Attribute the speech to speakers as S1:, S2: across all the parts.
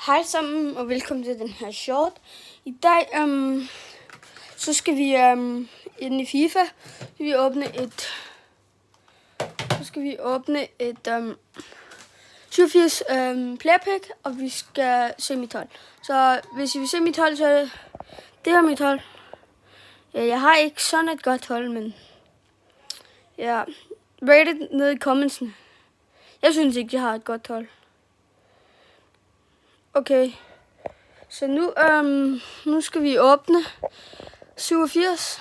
S1: Hej sammen og velkommen til den her short. I dag så skal vi inde i FIFA. Skal vi åbne et 87 player pick, og vi skal se mit hold. Så hvis I vil se mit hold, så er det her mit hold. Ja, jeg har ikke sådan et godt hold, men ja, rate det ned i commentsen. Jeg synes ikke, jeg har et godt hold. Okay, så nu skal vi åbne 87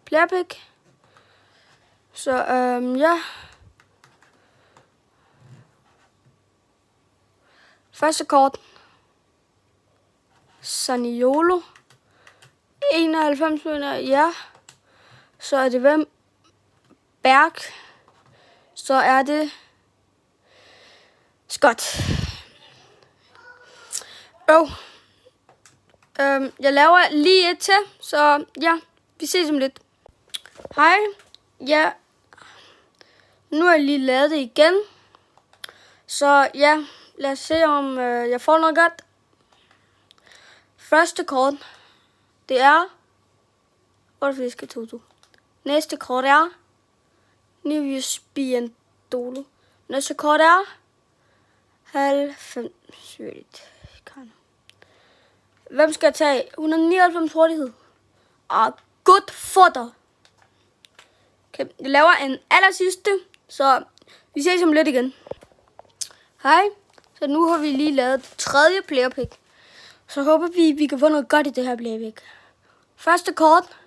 S1: player pick. Så ja. Første kort. Zaniolo. 91 minutter, ja. Så er det hvem? Berg. Så er det Scott. Jeg laver lige et til, så ja, vi ses om lidt. Hej, ja, nu har jeg lige lavet det igen, så ja, lad os se om jeg får noget godt. Første kort, det er 88 Næste kort er Nevius Biandolo. Næste kort er 90. Hvem skal jeg tage? 199 hurtighed. Good fodder. Okay, jeg laver en allersidste, så vi ses om lidt igen. Hej. Så nu har vi lige lavet det tredje player pick. Så håber vi kan få noget godt i det her player pick. Første kort.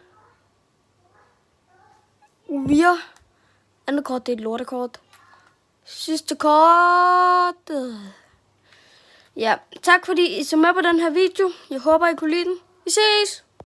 S1: Uvir. Andet kort, det er et lortekort. Sidste kort. Ja, tak fordi I så med på den her video. Jeg håber, I kunne lide den. Vi ses!